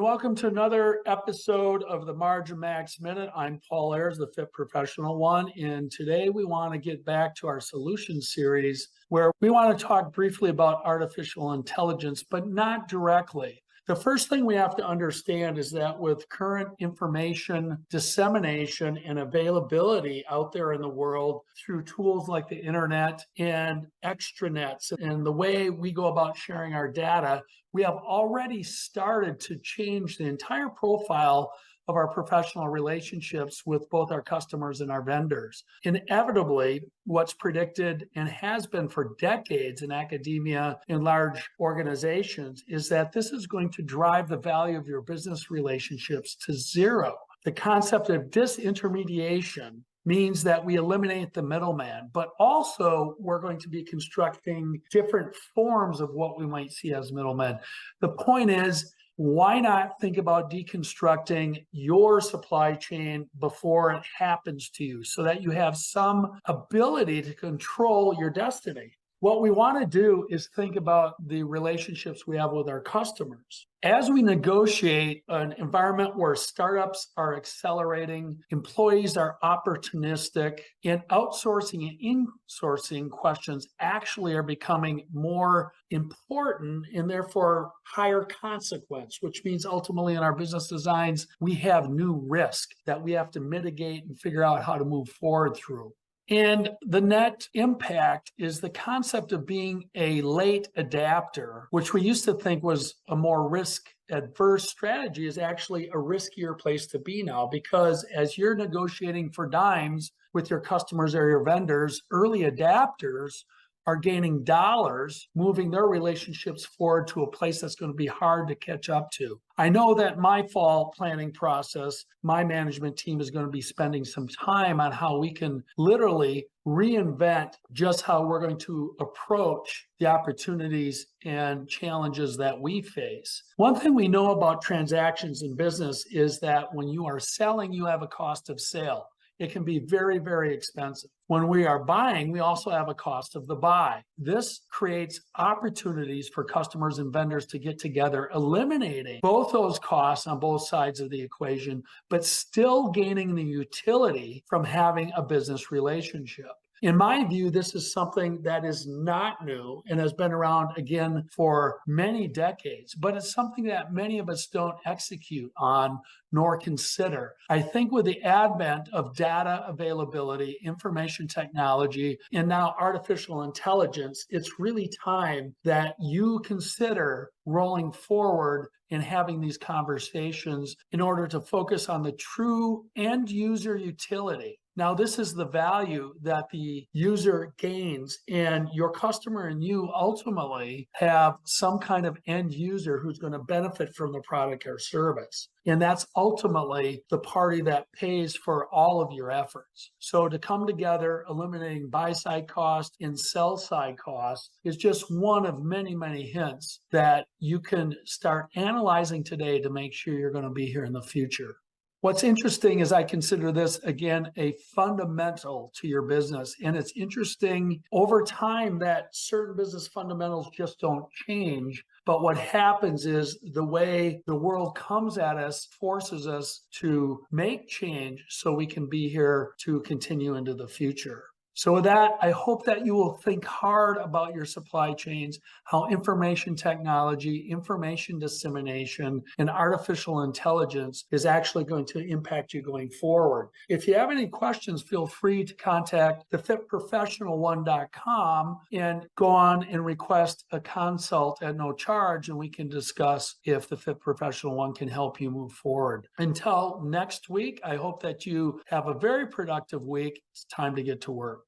welcome to another episode of the Margin Max Minute. I'm 𝗠𝗏𝗏, the Fit Professional One, and today we want to get back to our solution series where we want to talk briefly about artificial intelligence, but not directly. The first thing we have to understand is that with current information dissemination and availability out there in the world through tools like the internet and extranets and the way we go about sharing our data, we have already started to change the entire profile of our professional relationships with both our customers and our vendors. Inevitably, what's predicted and has been for decades in academia and large organizations is that this is going to drive the value of your business relationships to zero. The concept of disintermediation means that we eliminate the middleman, but also we're going to be constructing different forms of what we might see as middlemen. The point is, why not think about deconstructing your supply chain before it happens to you so that you have some ability to control your destiny? What we want to do is think about the relationships we have with our customers. As we negotiate an environment where startups are accelerating, employees are opportunistic, and outsourcing and insourcing questions actually are becoming more important and therefore higher consequence, which means ultimately in our business designs, we have new risk that we have to mitigate and figure out how to move forward through. And the net impact is the concept of being a late adapter, which we used to think was a more risk-adverse strategy, is actually a riskier place to be now, because as you're negotiating for dimes with your customers or your vendors, early adapters are gaining dollars, moving their relationships forward to a place that's going to be hard to catch up to. I know that my fall planning process, my management team is going to be spending some time on how we can literally reinvent just how we're going to approach the opportunities and challenges that we face. One thing we know about transactions in business is that when you are selling, you have a cost of sale. It can be very, very expensive. When we are buying, we also have a cost of the buy. This creates opportunities for customers and vendors to get together, eliminating both those costs on both sides of the equation, but still gaining the utility from having a business relationship. In my view, this is something that is not new and has been around again for many decades, but it's something that many of us don't execute on nor consider. I think with the advent of data availability, information technology, and now artificial intelligence, it's really time that you consider rolling forward and having these conversations in order to focus on the true end user utility. Now, this is the value that the user gains, and your customer and you ultimately have some kind of end user who's going to benefit from the product or service. And that's ultimately the party that pays for all of your efforts. So to come together, eliminating buy-side cost and sell-side cost is just one of many, many hints that you can start analyzing today to make sure you're going to be here in the future. What's interesting is I consider this, again, a fundamental to your business. And it's interesting over time that certain business fundamentals just don't change. But what happens is the way the world comes at us forces us to make change so we can be here to continue into the future. So with that, I hope that you will think hard about your supply chains, how information technology, information dissemination, and artificial intelligence is actually going to impact you going forward. If you have any questions, feel free to contact thefitprofessional1.com and go on and request a consult at no charge, and we can discuss if the Fit Professional One can help you move forward. Until next week, I hope that you have a very productive week. It's time to get to work.